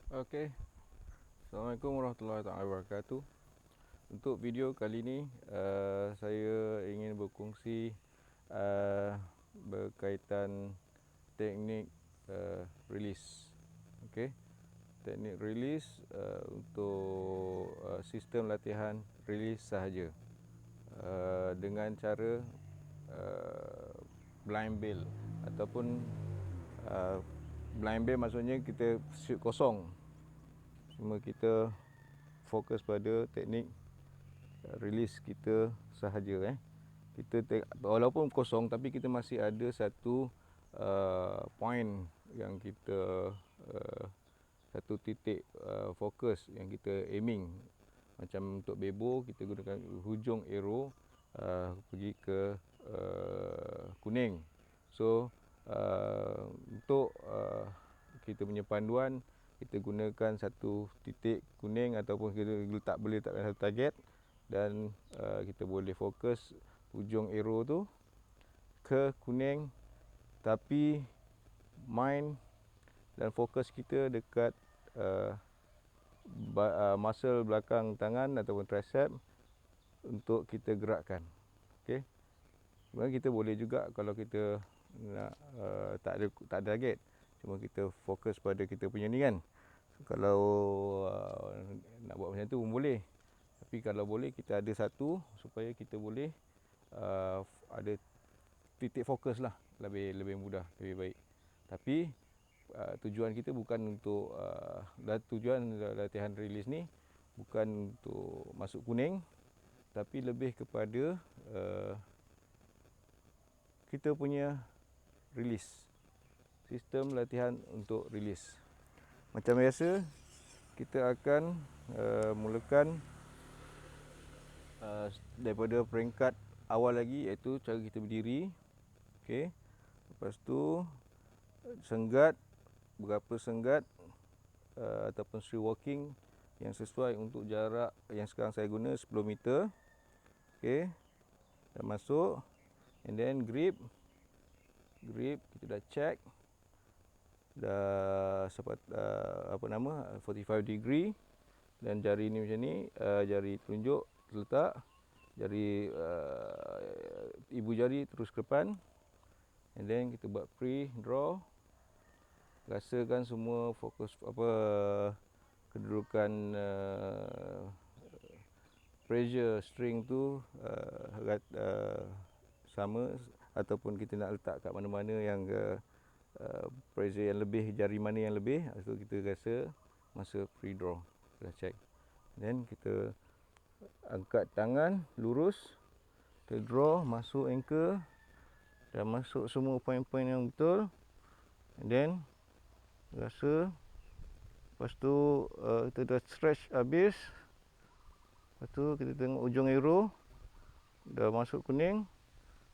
Okey. Assalamualaikum warahmatullahi wabarakatuh. Untuk video kali ini saya ingin berkongsi berkaitan teknik release. Okey. Teknik release untuk sistem latihan release sahaja. Dengan cara blind bail ataupun blind bail maksudnya kita shoot kosong. Cuma kita fokus pada teknik release kita sahaja. Kita walaupun kosong tapi kita masih ada satu point yang kita satu titik fokus yang kita aiming. Macam untuk bebo kita gunakan hujung arrow pergi ke kuning. So untuk kita punya panduan, kita gunakan satu titik kuning ataupun kita boleh letakkan satu target dan kita boleh fokus hujung arrow tu ke kuning, tapi mind dan fokus kita dekat muscle belakang tangan ataupun tricep untuk kita gerakkan. Okey. Sebenarnya kita boleh juga kalau kita nak tak ada target, cuma kita fokus pada kita punya ni kan. Kalau nak buat macam tu pun boleh. Tapi kalau boleh kita ada satu supaya kita boleh ada titik fokus lah, lebih mudah, lebih baik. Tapi tujuan kita bukan untuk tujuan latihan release ni bukan untuk masuk kuning, tapi lebih kepada kita punya release. Sistem latihan untuk release. Macam biasa, kita akan mulakan daripada peringkat awal lagi, iaitu cara kita berdiri. Okey. Lepas tu senggat, berapa senggat ataupun street walking yang sesuai untuk jarak yang sekarang saya guna 10 meter. Okey. Dah masuk. And then grip kita dah check. Dah apa nama 45 degree, dan jari ni macam ni, jari telunjuk terletak, jari ibu jari terus ke depan. And then kita buat pre-draw. Rasakan semua fokus kedudukan pressure string tu sama, ataupun kita nak letak kat mana-mana yang pressure yang lebih, jari mana yang lebih, itu kita rasa masa pre-draw. Kita check. Then kita angkat tangan lurus, kita draw, masuk anchor, dah masuk semua poin-poin yang betul. And then rasa, lepas tu kita dah stretch habis. Lepas tu kita tengok ujung arrow dah masuk kuning.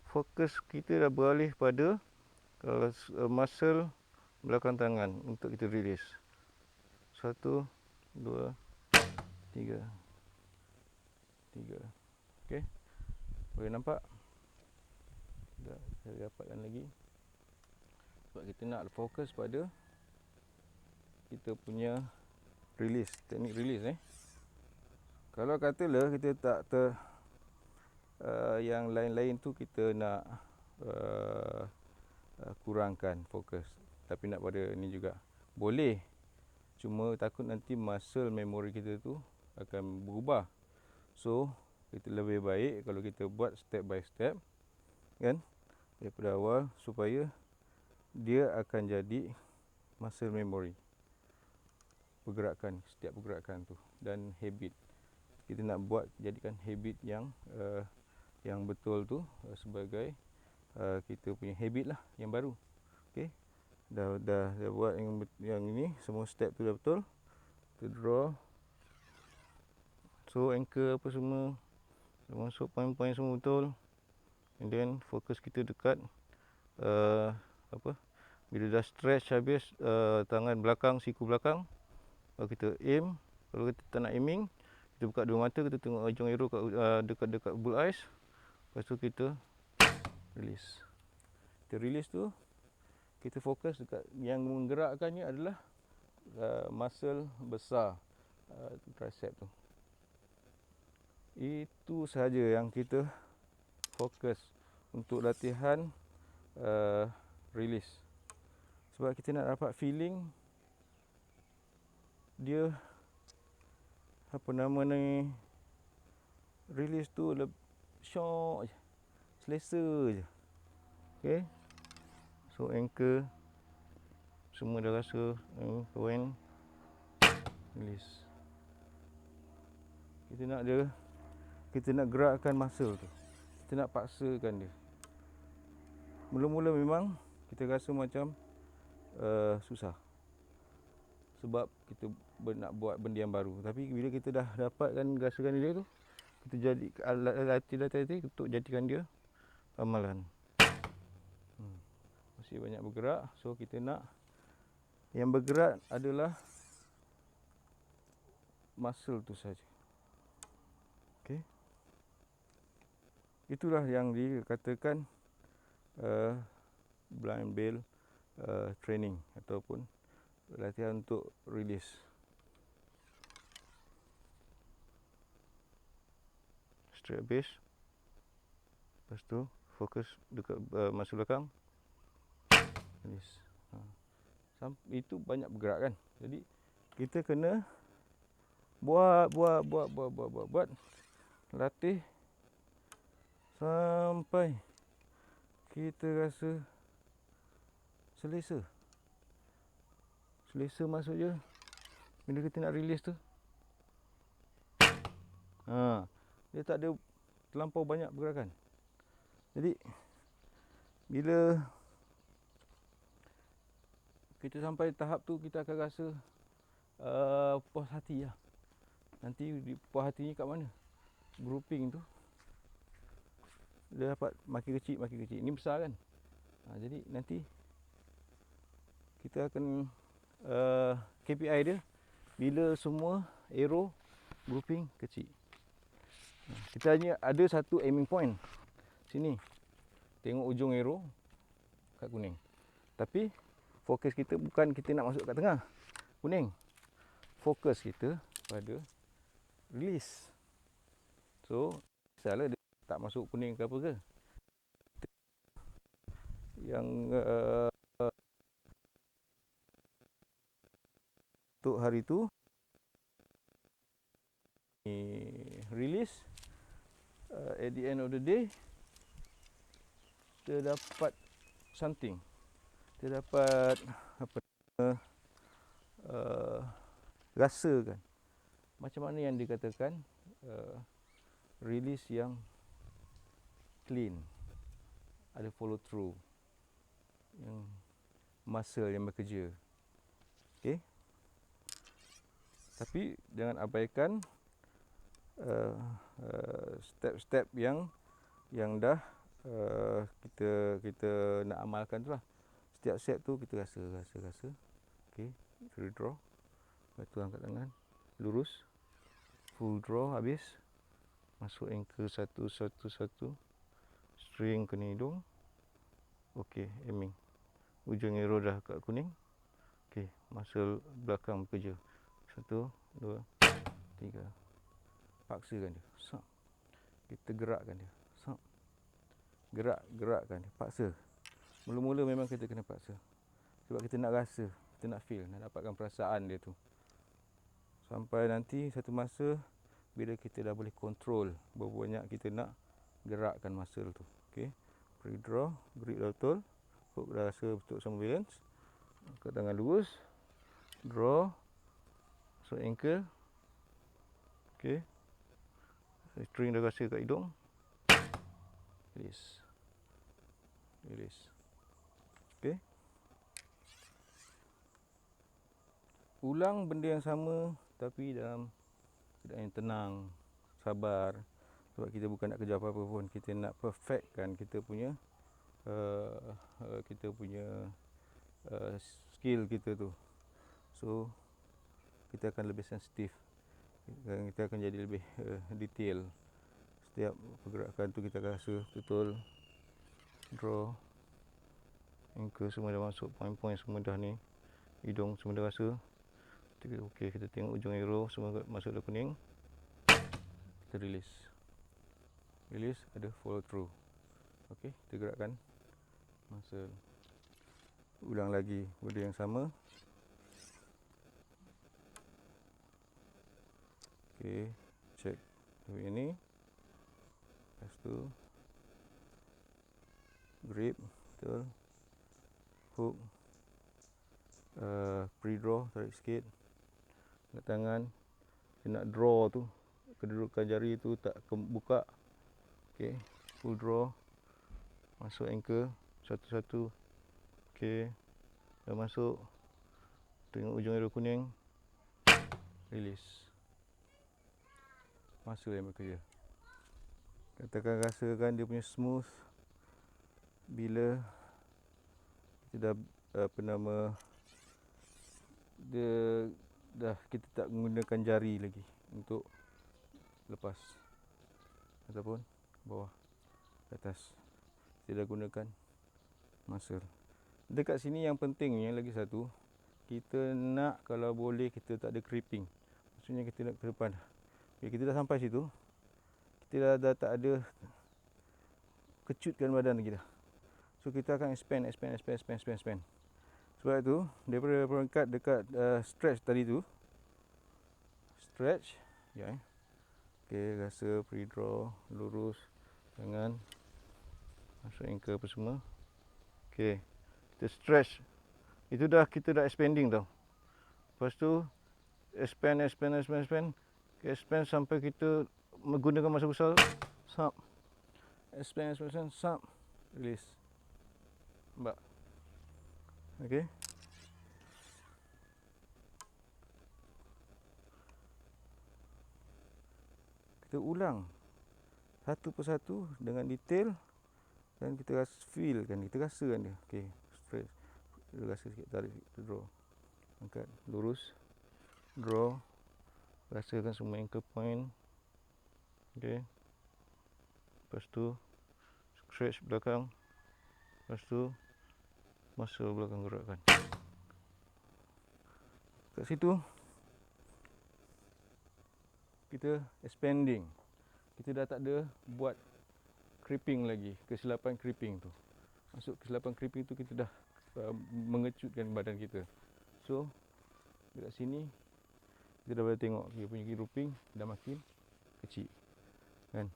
Fokus kita dah beralih pada muscle belakang tangan untuk kita release. 1, 2, 3. Okey. Boleh nampak? Saya dapatkan lagi. Sebab kita nak fokus pada kita punya release, teknik release. Kalau katalah kita tak yang lain-lain tu kita nak kurangkan fokus, tapi nak pada ni juga boleh. Cuma takut nanti muscle memory kita tu akan berubah. So kita lebih baik kalau kita buat step by step kan, daripada awal, supaya dia akan jadi muscle memory pergerakan, setiap pergerakan tu, dan habit. Kita nak buat jadikan habit yang betul tu sebagai kita punya habit lah yang baru. Okey. Dah buat yang ini, semua step tu dah betul. Kita draw. So anchor apa semua dah masuk, poin-poin semua betul. And then fokus kita dekat bila dah stretch habis tangan belakang, siku belakang, kalau kita aim. Kalau kita tak nak aiming, kita buka dua mata, kita tengok ujung arrow dekat bull eyes. Lepas tu kita release. Kita release tu, kita fokus dekat yang menggerakkannya adalah muscle besar tricep tu. Itu sahaja yang kita fokus untuk latihan release. Sebab kita nak dapat feeling dia apa nama ni, release tu syok je, selesa je. Okay, so ankle semua dah rasa point release. Kita nak gerakkan muscle tu, kita nak paksakan dia. Mula-mula memang kita rasa macam susah sebab kita nak buat benda yang baru. Tapi bila kita dah dapatkan rasakan dia tu, kita jadi latih untuk jadikan dia amalan. Masih banyak bergerak, so kita nak yang bergerak adalah muscle tu saja. Okey, itulah yang dikatakan blind bell training ataupun latihan untuk release. Straight base, lepas tu fokus dekat masa belakang, release. Itu banyak bergerak kan. Jadi kita kena buat latih sampai kita rasa selesa. Selesa maksudnya bila kita nak release tu, dia tak ada terlampau banyak pergerakan. Jadi bila kita sampai tahap tu, kita akan rasa puas hati lah. Nanti puas hati ni kat mana? Grouping tu dia dapat makin kecil. Ni besar kan. Jadi nanti kita akan KPI dia bila semua arrow grouping kecil. Kita hanya ada satu aiming point sini. Tengok ujung arrow kat kuning. Tapi fokus kita bukan kita nak masuk kat tengah kuning. Fokus kita pada release. So, salah dia tak masuk kuning ke apa ke. Yang untuk hari tu release, at the end of the day kita dapat something. Kita dapat apa rasakan macam mana yang dikatakan release yang clean, ada follow through, yang muscle yang bekerja. Okey, tapi jangan abaikan step-step yang dah kita nak amalkan tu lah. Setiap step tu kita rasa. Okey, free draw. Lepas tu angkat tangan, lurus, full draw habis. Masuk ankle satu. String kena hidung. Okey, aiming. Ujung arrow dah kat kuning. Okey, muscle belakang bekerja. 1, 2, 3. Paksakan dia. Sap. Kita gerakkan dia. Sap. Gerakkan dia. Paksa. Mula-mula memang kita kena paksa. Sebab kita nak rasa, kita nak feel, nak dapatkan perasaan dia tu. Sampai nanti satu masa bila kita dah boleh control berapa banyak kita nak gerakkan muscle tu. Okey. Free draw, grip dah betul. Hook dah rasa betul sama balance. Angkat tangan lurus. Draw. So ankle. Okey. String dah rasa kat hidung. Release. Okey. Ulang benda yang sama tapi dalam keadaan yang tenang, sabar. Sebab kita bukan nak kerja apa-apa pun, kita nak perfectkan kita punya skill kita tu. So kita akan lebih sensitif dan kita akan jadi lebih detail. Setiap pergerakan tu kita akan rasa betul. Draw, ankle semua dah masuk, point-point semua dah ni, hidung semua dah rasa. Okey, kita tengok ujung arrow semua masuk dalam kuning. Kita release. Release, ada follow through. Okey, kita gerakkan muscle. Ulang lagi benda yang sama. Okey, check ini. Lepas tu grip, betul. Hook. Pre-draw, tarik sikit. Angkat tangan. Kita nak draw tu, kedudukan jari tu tak buka. Okey, full draw. Masuk anchor satu-satu. Okey, dah masuk. Tengok ujung arrow kuning. Release. Muscle yang bekerja. Katakan rasakan dia punya smooth bila kita dah dia dah kita tak menggunakan jari lagi untuk lepas ataupun bawah ke atas. Kita dah gunakan muscle. Dekat sini yang pentingnya lagi satu, kita nak kalau boleh kita tak ada creeping. Maksudnya kita nak ke depan. Bila kita dah sampai situ, kita dah tak ada kecutkan badan lagi dah. So kita akan expand. Sebab tu daripada perangkat dekat stretch tadi tu, stretch ya. Okey, rasa pre-draw, lurus tangan, masuk anchor apa semua. Okey, kita stretch. Itu dah kita dah expanding tau. Lepas tu expand. Expand sampai kita menggunakan masa besar. Sub. Expand, sub. Release. Nampak? Okey. Kita ulang satu persatu dengan detail dan kita feel kan, kita rasakan dia. Okey, stretch. Kita rasa sikit, tarik sikit, draw. Angkat, lurus. Draw. Rasakan semua anchor point. Okey. Lepas tu stretch belakang. Lepas tu muscle belakang gerakkan. Kat situ kita expanding. Kita dah tak ada buat creeping lagi, kesilapan creeping tu. Masuk kesilapan creeping tu kita dah mengecutkan badan kita. So dekat sini kita dah boleh tengok dia punya grouping dah makin kecil. Kan?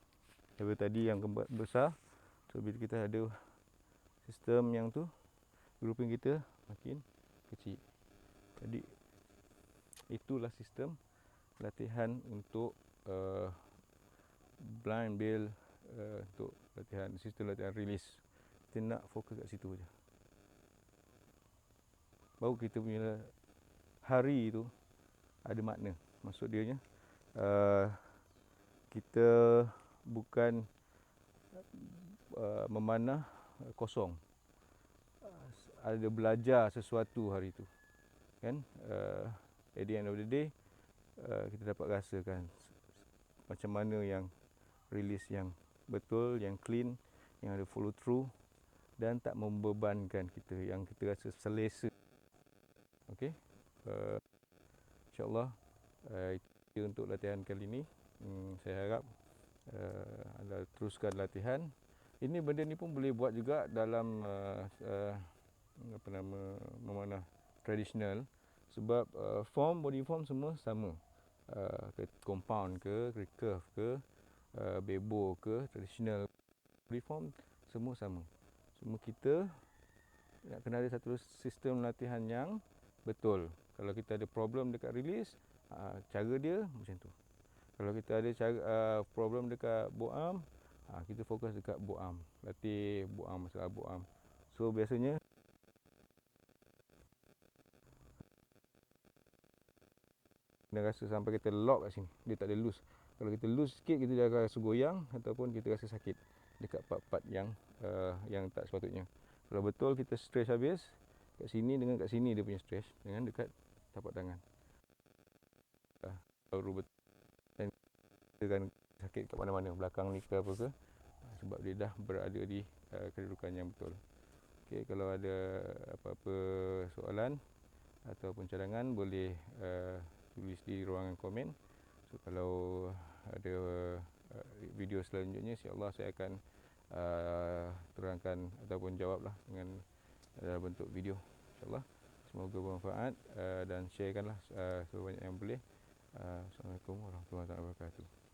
Daripada tadi yang besar, so bila kita ada sistem yang tu, grouping kita makin kecil. Jadi itulah sistem latihan untuk blind bale, untuk sistem latihan release. Kita nak fokus kat situ je. Baru kita punya hari tu ada makna. Maksud dia kita bukan memanah kosong. Ada belajar sesuatu hari tu. Kan? At the end of the day, kita dapat rasakan macam mana yang release yang betul, yang clean, yang ada follow through dan tak membebankan kita, yang kita rasa selesa. Okey, insyaAllah itu untuk latihan kali ini. Saya harap anda teruskan latihan. Ini benda ni pun boleh buat juga dalam memanah tradisional, sebab body form semua sama. Compound ke, recurve ke, bebo ke, tradisional, body form semua sama. Semua kita nak kena ada satu sistem latihan yang betul. Kalau kita ada problem dekat release, cara dia macam tu. Kalau kita ada problem dekat bow arm, kita fokus dekat bow arm. Latih bow arm, masalah bow arm. So biasanya kena rasa sampai kita lock kat sini, dia tak ada loose. Kalau kita loose sikit, kita dah rasa goyang ataupun kita rasa sakit dekat part-part yang tak sepatutnya. Kalau betul kita stretch habis kat sini dengan kat sini, dia punya stretch dengan dekat tapak tangan. Baru betul. Dan kita kan sakit kat mana-mana, belakang ni ke apa ke, sebab dia dah berada di kedudukan yang betul. Okey, kalau ada apa-apa soalan, ataupun cadangan, boleh tulis di ruangan komen. So, kalau ada video selanjutnya, insya-Allah saya akan terangkan ataupun jawablah dengan dalam bentuk video, insya-Allah. Semoga bermanfaat dan sharekanlah sebanyak yang boleh. Assalamualaikum warahmatullahi wabarakatuh.